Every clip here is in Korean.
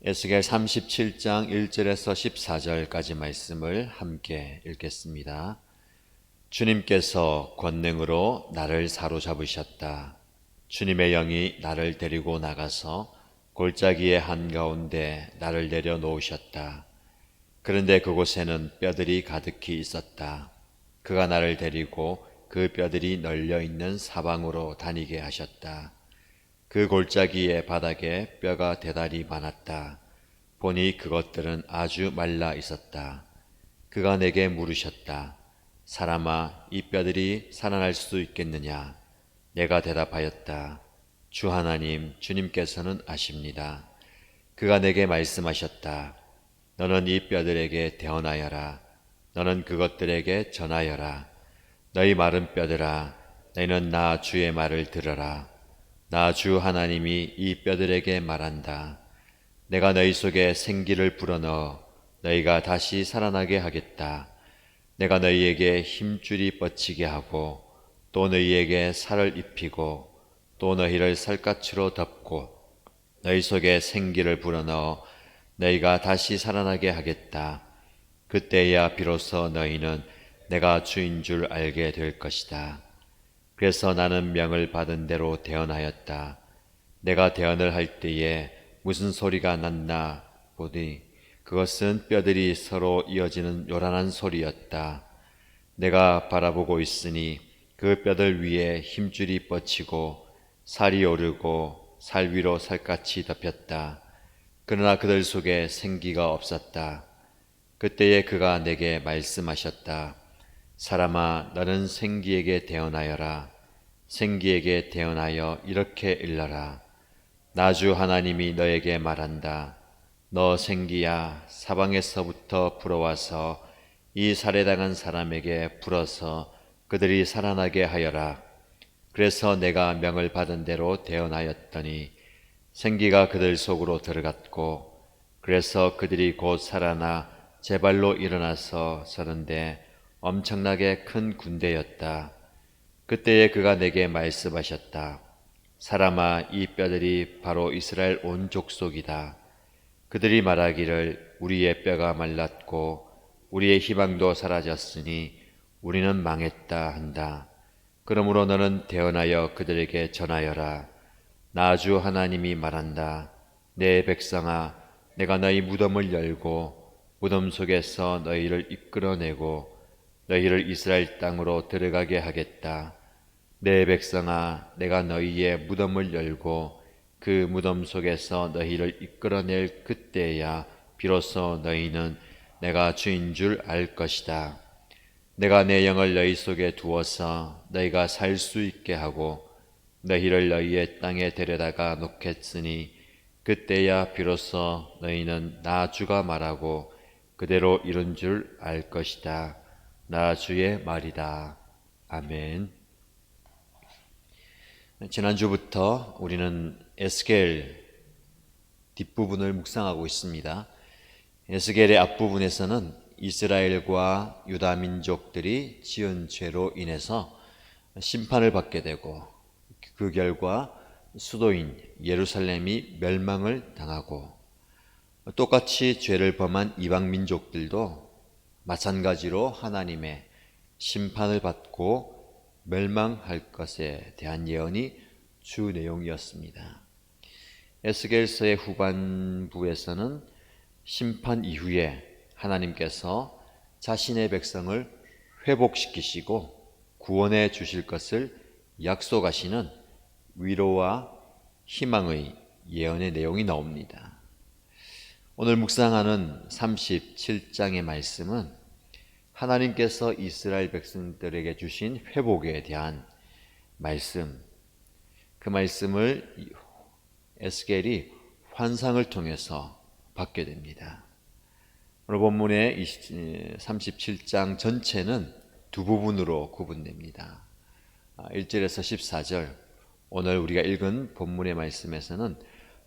에스겔 37장 1절에서 14절까지 말씀을 함께 읽겠습니다. 주님께서 권능으로 나를 사로잡으셨다. 주님의 영이 나를 데리고 나가서 골짜기의 한가운데 나를 내려놓으셨다. 그런데 그곳에는 뼈들이 가득히 있었다. 그가 나를 데리고 그 뼈들이 널려있는 사방으로 다니게 하셨다. 그 골짜기의 바닥에 뼈가 대단히 많았다. 보니 그것들은 아주 말라 있었다. 그가 내게 물으셨다. 사람아, 이 뼈들이 살아날 수 있겠느냐? 내가 대답하였다. 주 하나님, 주님께서는 아십니다. 그가 내게 말씀하셨다. 너는 이 뼈들에게 대언하여라. 너는 그것들에게 전하여라. 너희 마른 뼈들아, 너희는 나 주의 말을 들어라. 나 주 하나님이 이 뼈들에게 말한다. 내가 너희 속에 생기를 불어넣어 너희가 다시 살아나게 하겠다. 내가 너희에게 힘줄이 뻗치게 하고 또 너희에게 살을 입히고 또 너희를 살갗으로 덮고 너희 속에 생기를 불어넣어 너희가 다시 살아나게 하겠다. 그때야 비로소 너희는 내가 주인 줄 알게 될 것이다. 그래서 나는 명을 받은 대로 대언하였다. 내가 대언을 할 때에 무슨 소리가 났나 보니 그것은 뼈들이 서로 이어지는 요란한 소리였다. 내가 바라보고 있으니 그 뼈들 위에 힘줄이 뻗치고 살이 오르고 살 위로 살갗이 덮였다. 그러나 그들 속에 생기가 없었다. 그때에 그가 내게 말씀하셨다. 사람아, 너는 생기에게 대언하여라. 생기에게 대언하여 이렇게 일러라. 나 주 하나님이 너에게 말한다. 너 생기야, 사방에서부터 불어와서 이 살해당한 사람에게 불어서 그들이 살아나게 하여라. 그래서 내가 명을 받은 대로 대언하였더니 생기가 그들 속으로 들어갔고, 그래서 그들이 곧 살아나 제 발로 일어나서 서는데 엄청나게 큰 군대였다. 그때에 그가 내게 말씀하셨다. 사람아, 이 뼈들이 바로 이스라엘 온 족속이다. 그들이 말하기를 우리의 뼈가 말랐고 우리의 희망도 사라졌으니 우리는 망했다 한다. 그러므로 너는 대언하여 그들에게 전하여라. 나 주 하나님이 말한다. 내 백성아, 내가 너희 무덤을 열고 무덤 속에서 너희를 이끌어내고 너희를 이스라엘 땅으로 들어가게 하겠다. 내 백성아, 내가 너희의 무덤을 열고 그 무덤 속에서 너희를 이끌어낼 그때야 비로소 너희는 내가 주인 줄 알 것이다. 내가 내 영을 너희 속에 두어서 너희가 살 수 있게 하고 너희를 너희의 땅에 데려다가 놓겠으니 그때야 비로소 너희는 나 주가 말하고 그대로 이룬 줄 알 것이다. 나 주의 말이다. 아멘. 지난주부터 우리는 에스겔 뒷부분을 묵상하고 있습니다. 에스겔의 앞부분에서는 이스라엘과 유다 민족들이 지은 죄로 인해서 심판을 받게 되고 그 결과 수도인 예루살렘이 멸망을 당하고 똑같이 죄를 범한 이방 민족들도 마찬가지로 하나님의 심판을 받고 멸망할 것에 대한 예언이 주 내용이었습니다. 에스겔서의 후반부에서는 심판 이후에 하나님께서 자신의 백성을 회복시키시고 구원해 주실 것을 약속하시는 위로와 희망의 예언의 내용이 나옵니다. 오늘 묵상하는 37장의 말씀은 하나님께서 이스라엘 백성들에게 주신 회복에 대한 말씀, 그 말씀을 에스겔이 환상을 통해서 받게 됩니다. 오늘 본문의 37장 전체는 두 부분으로 구분됩니다. 1절에서 14절, 오늘 우리가 읽은 본문의 말씀에서는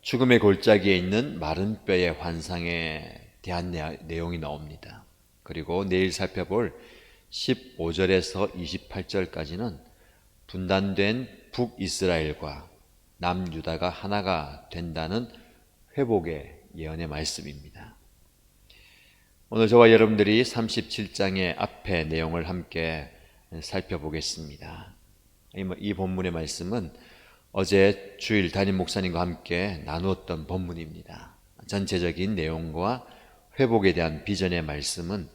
죽음의 골짜기에 있는 마른 뼈의 환상에 대한 내용이 나옵니다. 그리고 내일 살펴볼 15절에서 28절까지는 분단된 북이스라엘과 남유다가 하나가 된다는 회복의 예언의 말씀입니다. 오늘 저와 여러분들이 37장의 앞에 내용을 함께 살펴보겠습니다. 이 본문의 말씀은 어제 주일 담임 목사님과 함께 나누었던 본문입니다. 전체적인 내용과 회복에 대한 비전의 말씀은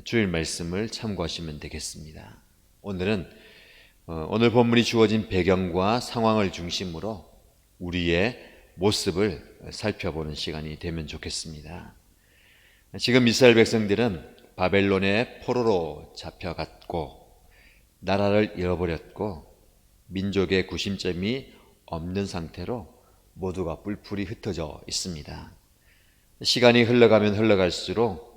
주일 말씀을 참고하시면 되겠습니다. 오늘 본문이 주어진 배경과 상황을 중심으로 우리의 모습을 살펴보는 시간이 되면 좋겠습니다. 지금 이스라엘 백성들은 바벨론의 포로로 잡혀갔고 나라를 잃어버렸고 민족의 구심점이 없는 상태로 모두가 뿔뿔이 흩어져 있습니다. 시간이 흘러가면 흘러갈수록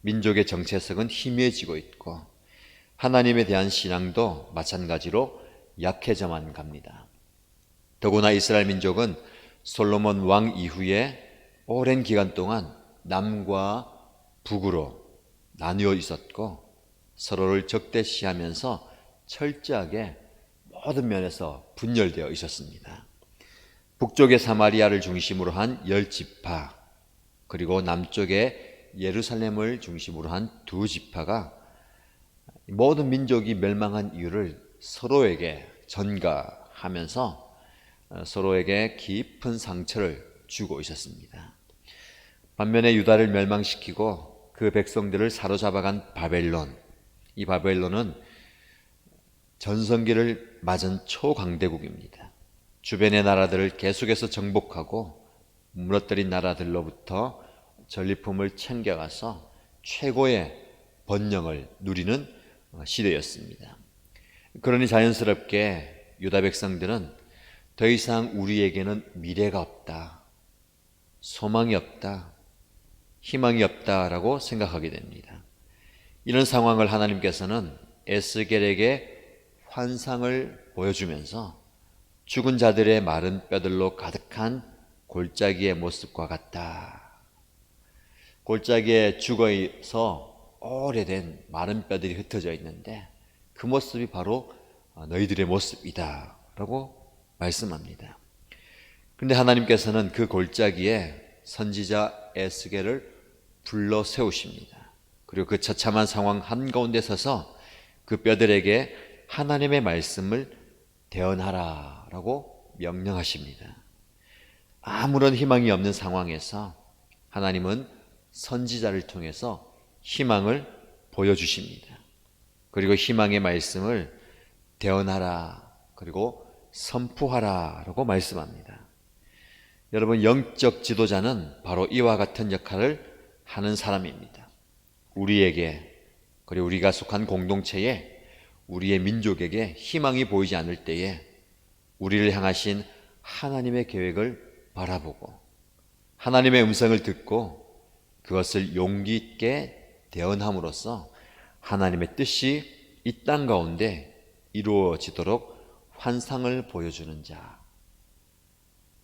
민족의 정체성은 희미해지고 있고 하나님에 대한 신앙도 마찬가지로 약해져만 갑니다. 더구나 이스라엘 민족은 솔로몬 왕 이후에 오랜 기간 동안 남과 북으로 나뉘어 있었고 서로를 적대시하면서 철저하게 모든 면에서 분열되어 있었습니다. 북쪽의 사마리아를 중심으로 한 10지파 그리고 남쪽의 예루살렘을 중심으로 한 2지파가 모든 민족이 멸망한 이유를 서로에게 전가하면서 서로에게 깊은 상처를 주고 있었습니다. 반면에 유다를 멸망시키고 그 백성들을 사로잡아간 바벨론, 이 바벨론은 전성기를 맞은 초강대국입니다. 주변의 나라들을 계속해서 정복하고 무너뜨린 나라들로부터 전리품을 챙겨가서 최고의 번영을 누리는 시대였습니다. 그러니 자연스럽게 유다 백성들은 더 이상 우리에게는 미래가 없다, 소망이 없다, 희망이 없다라고 생각하게 됩니다. 이런 상황을 하나님께서는 에스겔에게 환상을 보여주면서 죽은 자들의 마른 뼈들로 가득한 골짜기의 모습과 같다. 골짜기에 죽어서 오래된 마른 뼈들이 흩어져 있는데 그 모습이 바로 너희들의 모습이다 라고 말씀합니다. 그런데 하나님께서는 그 골짜기에 선지자 에스겔을 불러 세우십니다. 그리고 그 처참한 상황 한가운데 서서 그 뼈들에게 하나님의 말씀을 대언하라 라고 명령하십니다. 아무런 희망이 없는 상황에서 하나님은 선지자를 통해서 희망을 보여주십니다. 그리고 희망의 말씀을 대언하라 그리고 선포하라 라고 말씀합니다. 여러분, 영적 지도자는 바로 이와 같은 역할을 하는 사람입니다. 우리에게 그리고 우리가 속한 공동체에 우리의 민족에게 희망이 보이지 않을 때에 우리를 향하신 하나님의 계획을 바라보고 하나님의 음성을 듣고 그것을 용기 있게 대언함으로써 하나님의 뜻이 이 땅 가운데 이루어지도록 환상을 보여주는 자,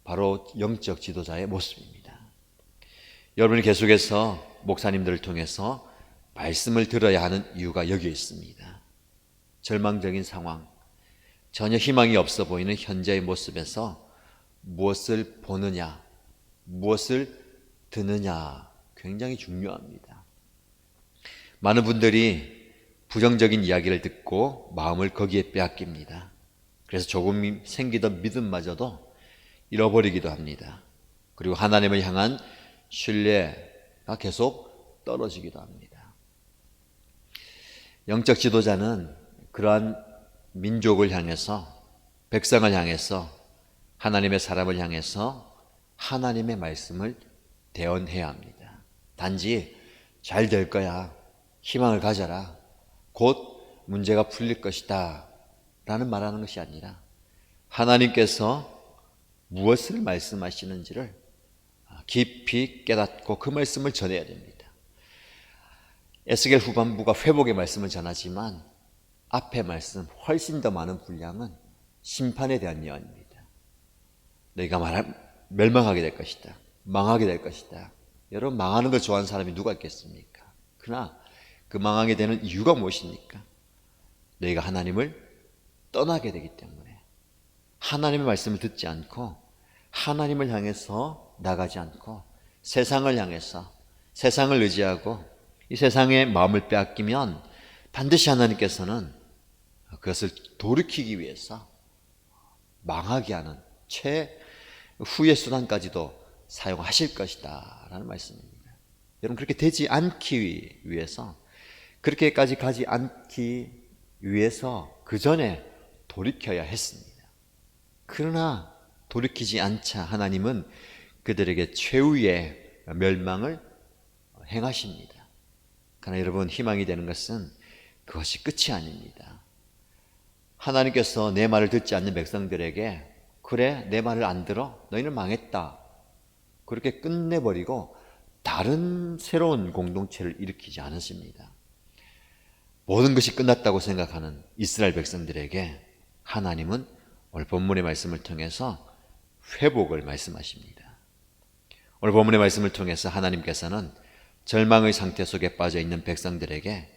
바로 영적 지도자의 모습입니다. 여러분이 계속해서 목사님들을 통해서 말씀을 들어야 하는 이유가 여기에 있습니다. 절망적인 상황, 전혀 희망이 없어 보이는 현재의 모습에서 무엇을 보느냐, 무엇을 듣느냐 굉장히 중요합니다. 많은 분들이 부정적인 이야기를 듣고 마음을 거기에 빼앗깁니다. 그래서 조금 생기던 믿음마저도 잃어버리기도 합니다. 그리고 하나님을 향한 신뢰가 계속 떨어지기도 합니다. 영적 지도자는 그러한 민족을 향해서, 백성을 향해서, 하나님의 사람을 향해서 하나님의 말씀을 대언해야 합니다. 단지 잘 될 거야, 희망을 가져라, 곧 문제가 풀릴 것이다 라는 말하는 것이 아니라 하나님께서 무엇을 말씀하시는지를 깊이 깨닫고 그 말씀을 전해야 됩니다. 에스겔 후반부가 회복의 말씀을 전하지만 앞의 말씀, 훨씬 더 많은 분량은 심판에 대한 예언입니다. 너희가 멸망하게 될 것이다, 망하게 될 것이다. 여러분, 망하는 걸 좋아하는 사람이 누가 있겠습니까? 그러나 그 망하게 되는 이유가 무엇입니까? 너희가 하나님을 떠나게 되기 때문에 하나님의 말씀을 듣지 않고 하나님을 향해서 나가지 않고 세상을 향해서 세상을 의지하고 이 세상의 마음을 빼앗기면 반드시 하나님께서는 그것을 돌이키기 위해서 망하게 하는 최후의 수단까지도 사용하실 것이다 라는 말씀입니다. 여러분, 그렇게 되지 않기 위해서, 그렇게까지 가지 않기 위해서 그 전에 돌이켜야 했습니다. 그러나 돌이키지 않자 하나님은 그들에게 최후의 멸망을 행하십니다. 그러나 여러분, 희망이 되는 것은 그것이 끝이 아닙니다. 하나님께서 내 말을 듣지 않는 백성들에게 그래, 내 말을 안 들어? 너희는 망했다. 그렇게 끝내버리고 다른 새로운 공동체를 일으키지 않으십니다. 모든 것이 끝났다고 생각하는 이스라엘 백성들에게 하나님은 오늘 본문의 말씀을 통해서 회복을 말씀하십니다. 오늘 본문의 말씀을 통해서 하나님께서는 절망의 상태 속에 빠져 있는 백성들에게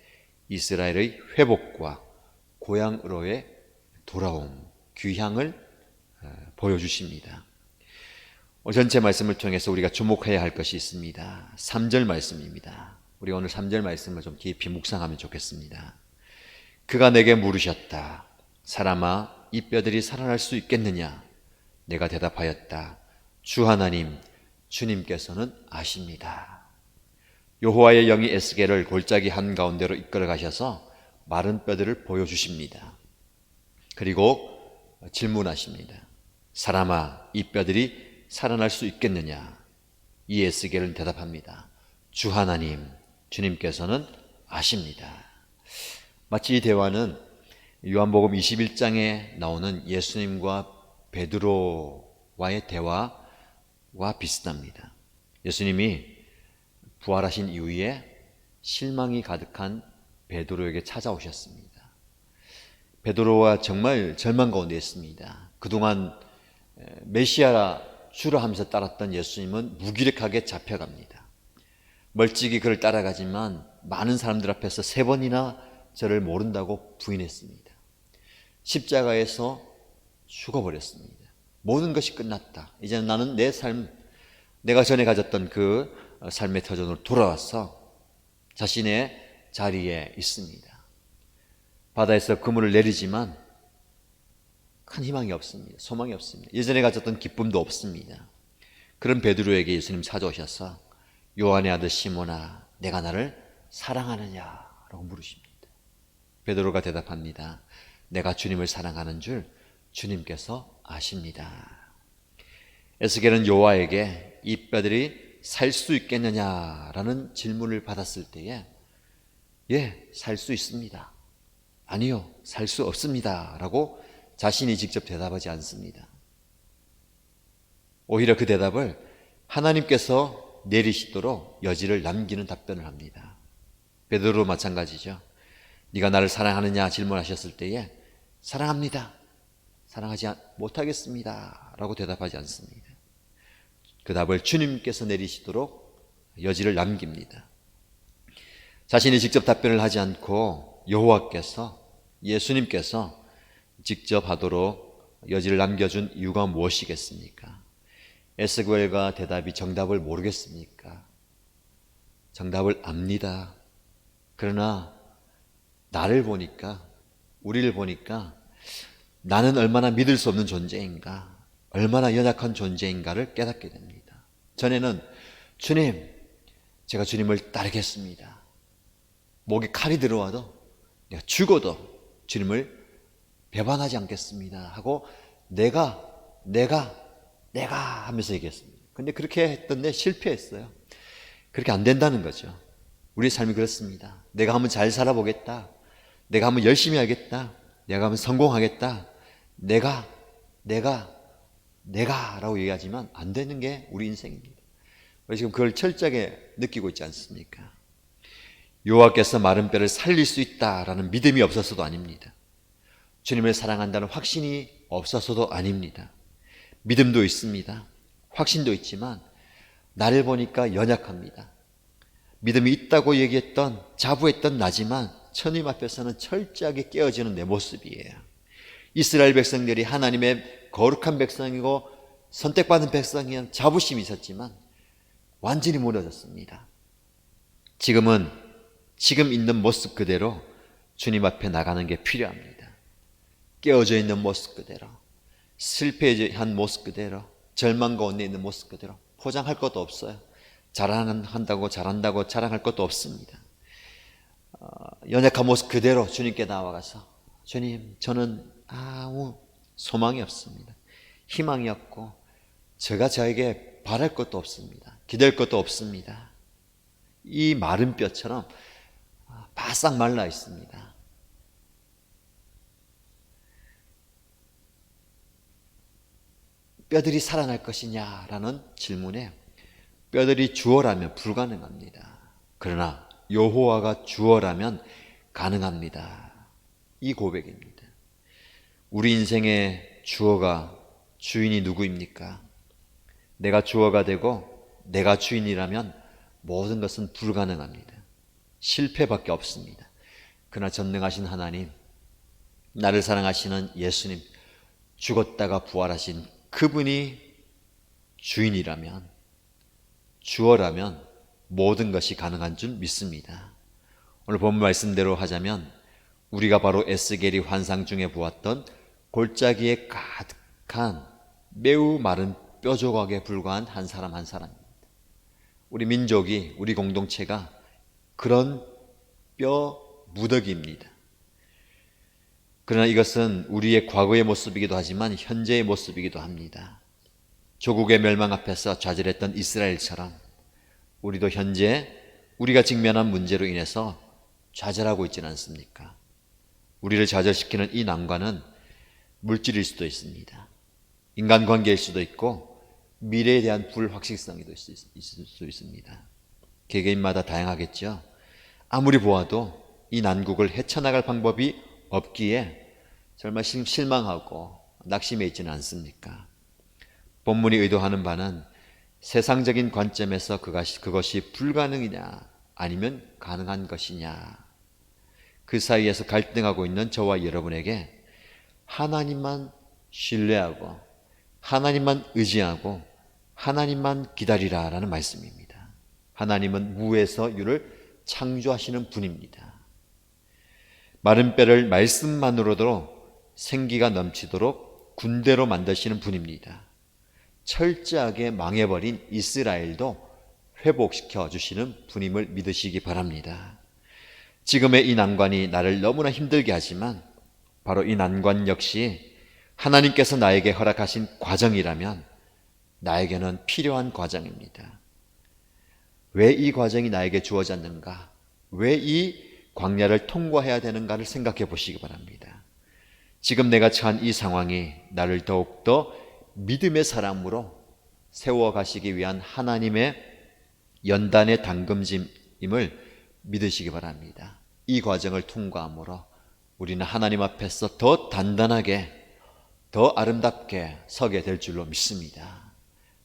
이스라엘의 회복과 고향으로의 돌아옴, 귀향을 보여주십니다. 전체 말씀을 통해서 우리가 주목해야 할 것이 있습니다. 3절 말씀입니다. 우리 오늘 3절 말씀을 좀 깊이 묵상하면 좋겠습니다. 그가 내게 물으셨다. 사람아, 이 뼈들이 살아날 수 있겠느냐? 내가 대답하였다. 주 하나님, 주님께서는 아십니다. 여호와의 영이 에스겔을 골짜기 한가운데로 이끌어 가셔서 마른 뼈들을 보여주십니다. 그리고 질문하십니다. 사람아, 이 뼈들이 살아날 수 있겠느냐? 이 에스겔은 대답합니다. 주 하나님, 주님께서는 아십니다. 마치 이 대화는 요한복음 21장에 나오는 예수님과 베드로와의 대화와 비슷합니다. 예수님이 부활하신 이후에 실망이 가득한 베드로에게 찾아오셨습니다. 베드로와 정말 절망 가운데 있습니다. 그동안 메시아 주라 하면서 따랐던 예수님은 무기력하게 잡혀갑니다. 멀찍이 그를 따라가지만 많은 사람들 앞에서 3번이나 저를 모른다고 부인했습니다. 십자가에서 죽어버렸습니다. 모든 것이 끝났다. 이제는 나는 내 삶, 내가 전에 가졌던 그 삶의 터전으로 돌아와서 자신의 자리에 있습니다. 바다에서 그물을 내리지만 큰 희망이 없습니다. 소망이 없습니다. 예전에 가졌던 기쁨도 없습니다. 그런 베드로에게 예수님 찾아오셔서 요한의 아들 시몬아, 내가 나를 사랑하느냐? 라고 물으십니다. 베드로가 대답합니다. 내가 주님을 사랑하는 줄 주님께서 아십니다. 에스겔은 여호와에게 이 뼈들이 살 수 있겠느냐라는 질문을 받았을 때에 예, 살 수 있습니다. 아니요, 살 수 없습니다. 라고 자신이 직접 대답하지 않습니다. 오히려 그 대답을 하나님께서 내리시도록 여지를 남기는 답변을 합니다. 베드로도 마찬가지죠. 네가 나를 사랑하느냐 질문하셨을 때에 사랑합니다. 사랑하지 못하겠습니다. 라고 대답하지 않습니다. 그 답을 주님께서 내리시도록 여지를 남깁니다. 자신이 직접 답변을 하지 않고 여호와께서, 예수님께서 직접 하도록 여지를 남겨준 이유가 무엇이겠습니까? 에스겔과 대답이 정답을 모르겠습니까? 정답을 압니다. 그러나 나를 보니까, 우리를 보니까 나는 얼마나 믿을 수 없는 존재인가, 얼마나 연약한 존재인가를 깨닫게 됩니다. 전에는 주님, 제가 주님을 따르겠습니다. 목에 칼이 들어와도 내가 죽어도 주님을 배반하지 않겠습니다 하고 내가 하면서 얘기했습니다. 근데 그렇게 했던데 실패했어요. 그렇게 안 된다는 거죠. 우리 삶이 그렇습니다. 내가 한번 잘 살아보겠다. 내가 한번 열심히 하겠다. 내가 한번 성공하겠다. 내가 라고 얘기하지만 안 되는 게 우리 인생입니다. 우리 지금 그걸 철저하게 느끼고 있지 않습니까? 여호와께서 마른 뼈를 살릴 수 있다라는 믿음이 없어서도 아닙니다. 주님을 사랑한다는 확신이 없어서도 아닙니다. 믿음도 있습니다. 확신도 있지만 나를 보니까 연약합니다. 믿음이 있다고 얘기했던, 자부했던 나지만 천님 앞에서는 철저하게 깨어지는 내 모습이에요. 이스라엘 백성들이 하나님의 거룩한 백성이고 선택받은 백성이란 자부심이 있었지만 완전히 무너졌습니다. 지금은 지금 있는 모습 그대로 주님 앞에 나가는 게 필요합니다. 깨어져 있는 모습 그대로, 실패한 모습 그대로, 절망 가운데 있는 모습 그대로. 포장할 것도 없어요. 자랑한다고 잘한다고 자랑할 것도 없습니다. 연약한 모습 그대로 주님께 나와가서 주님, 저는 아무 소망이 없습니다. 희망이 없고 제가 저에게 바랄 것도 없습니다. 기댈 것도 없습니다. 이 마른 뼈처럼 바싹 말라 있습니다. 뼈들이 살아날 것이냐라는 질문에 뼈들이 주어라면 불가능합니다. 그러나 여호와가 주어라면 가능합니다. 이 고백입니다. 우리 인생의 주어가, 주인이 누구입니까? 내가 주어가 되고 내가 주인이라면 모든 것은 불가능합니다. 실패밖에 없습니다. 그러나 전능하신 하나님, 나를 사랑하시는 예수님, 죽었다가 부활하신 그분이 주인이라면, 주어라면 모든 것이 가능한 줄 믿습니다. 오늘 본문 말씀대로 하자면 우리가 바로 에스겔이 환상 중에 보았던 골짜기에 가득한 매우 마른 뼈 조각에 불과한 한 사람 한 사람입니다. 우리 민족이, 우리 공동체가 그런 뼈 무더기입니다. 그러나 이것은 우리의 과거의 모습이기도 하지만 현재의 모습이기도 합니다. 조국의 멸망 앞에서 좌절했던 이스라엘처럼 우리도 현재 우리가 직면한 문제로 인해서 좌절하고 있지는 않습니까? 우리를 좌절시키는 이 난관은 물질일 수도 있습니다. 인간관계일 수도 있고 미래에 대한 불확실성이 있을 수 있습니다. 개개인마다 다양하겠죠. 아무리 보아도 이 난국을 헤쳐나갈 방법이 없기에 정말 실망하고 낙심해 있지는 않습니까? 본문이 의도하는 바는 세상적인 관점에서 그것이 불가능이냐 아니면 가능한 것이냐, 그 사이에서 갈등하고 있는 저와 여러분에게 하나님만 신뢰하고 하나님만 의지하고 하나님만 기다리라라는 말씀입니다. 하나님은 무에서 유를 창조하시는 분입니다. 마른 뼈를 말씀만으로도 생기가 넘치도록 군대로 만드시는 분입니다. 철저하게 망해버린 이스라엘도 회복시켜 주시는 분임을 믿으시기 바랍니다. 지금의 이 난관이 나를 너무나 힘들게 하지만 바로 이 난관 역시 하나님께서 나에게 허락하신 과정이라면 나에게는 필요한 과정입니다. 왜 이 과정이 나에게 주어졌는가? 왜 이 광야를 통과해야 되는가를 생각해 보시기 바랍니다. 지금 내가 처한 이 상황이 나를 더욱더 믿음의 사람으로 세워가시기 위한 하나님의 연단의 당금짐임을 믿으시기 바랍니다. 이 과정을 통과함으로 우리는 하나님 앞에서 더 단단하게, 더 아름답게 서게 될 줄로 믿습니다.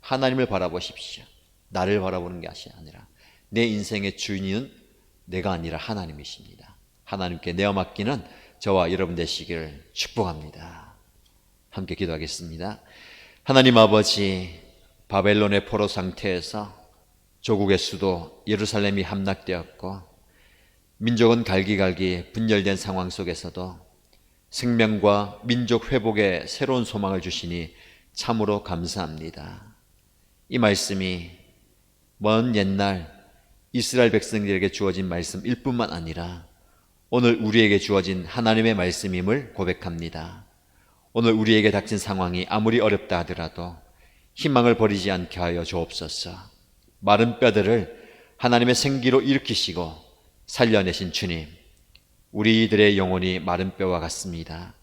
하나님을 바라보십시오. 나를 바라보는 것이 아니라 내 인생의 주인은 내가 아니라 하나님이십니다. 하나님께 내어 맡기는 저와 여러분 되시기를 축복합니다. 함께 기도하겠습니다. 하나님 아버지, 바벨론의 포로 상태에서 조국의 수도 예루살렘이 함락되었고 민족은 갈기갈기 분열된 상황 속에서도 생명과 민족 회복의 새로운 소망을 주시니 참으로 감사합니다. 이 말씀이 먼 옛날 이스라엘 백성들에게 주어진 말씀일 뿐만 아니라 오늘 우리에게 주어진 하나님의 말씀임을 고백합니다. 오늘 우리에게 닥친 상황이 아무리 어렵다 하더라도 희망을 버리지 않게 하여 주옵소서. 마른 뼈들을 하나님의 생기로 일으키시고 살려내신 주님, 우리들의 영혼이 마른 뼈와 같습니다.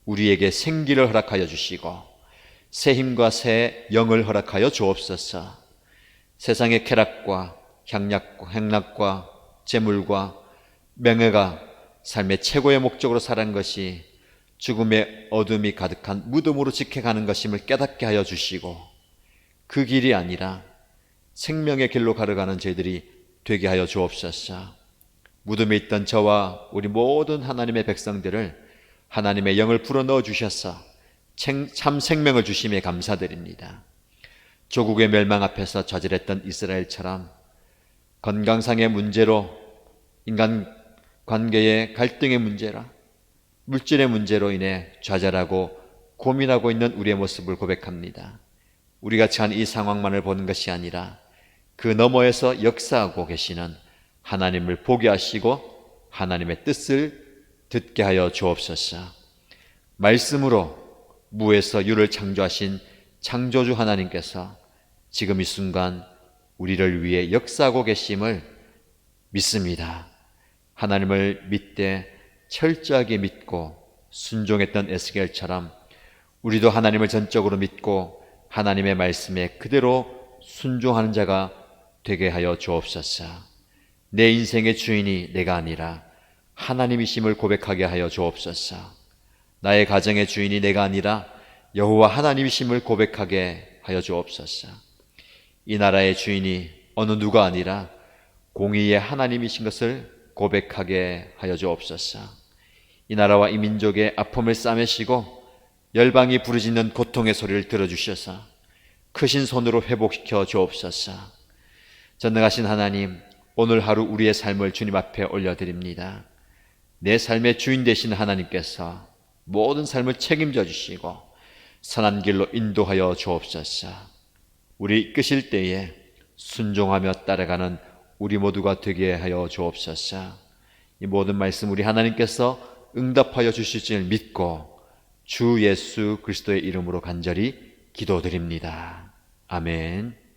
우리에게 생기를 허락하여 주시고 새 힘과 새 영을 허락하여 주옵소서. 세상의 쾌락과 향락과 재물과 명예가 삶의 최고의 목적으로 살아간 것이 죽음의 어둠이 가득한 무덤으로 지켜가는 것임을 깨닫게 하여 주시고 그 길이 아니라 생명의 길로 걸어가는 저희들이 되게 하여 주옵소서. 무덤에 있던 저와 우리 모든 하나님의 백성들을 하나님의 영을 불어넣어 주셔서 참 생명을 주심에 감사드립니다. 조국의 멸망 앞에서 좌절했던 이스라엘처럼 건강상의 문제로, 인간 관계의 갈등의 문제라, 물질의 문제로 인해 좌절하고 고민하고 있는 우리의 모습을 고백합니다. 우리가 처한 이 상황만을 보는 것이 아니라 그 너머에서 역사하고 계시는 하나님을 보게 하시고 하나님의 뜻을 듣게 하여 주옵소서. 말씀으로 무에서 유를 창조하신 창조주 하나님께서 지금 이 순간 우리를 위해 역사하고 계심을 믿습니다. 하나님을 믿되 철저하게 믿고 순종했던 에스겔처럼 우리도 하나님을 전적으로 믿고 하나님의 말씀에 그대로 순종하는 자가 되게 하여 주옵소서. 내 인생의 주인이 내가 아니라 하나님이심을 고백하게 하여 주옵소서. 나의 가정의 주인이 내가 아니라 여호와 하나님이심을 고백하게 하여 주옵소서. 이 나라의 주인이 어느 누가 아니라 공의의 하나님이신 것을 고백하게 하여 주옵소서. 이 나라와 이 민족의 아픔을 싸매시고 열방이 부르짖는 고통의 소리를 들어주셔서 크신 손으로 회복시켜 주옵소서. 전능하신 하나님, 오늘 하루 우리의 삶을 주님 앞에 올려드립니다. 내 삶의 주인 되신 하나님께서 모든 삶을 책임져 주시고 선한 길로 인도하여 주옵소서. 우리 이끄실 때에 순종하며 따라가는 우리 모두가 되게 하여 주옵소서. 이 모든 말씀 우리 하나님께서 응답하여 주실 줄 믿고 주 예수 그리스도의 이름으로 간절히 기도드립니다. 아멘.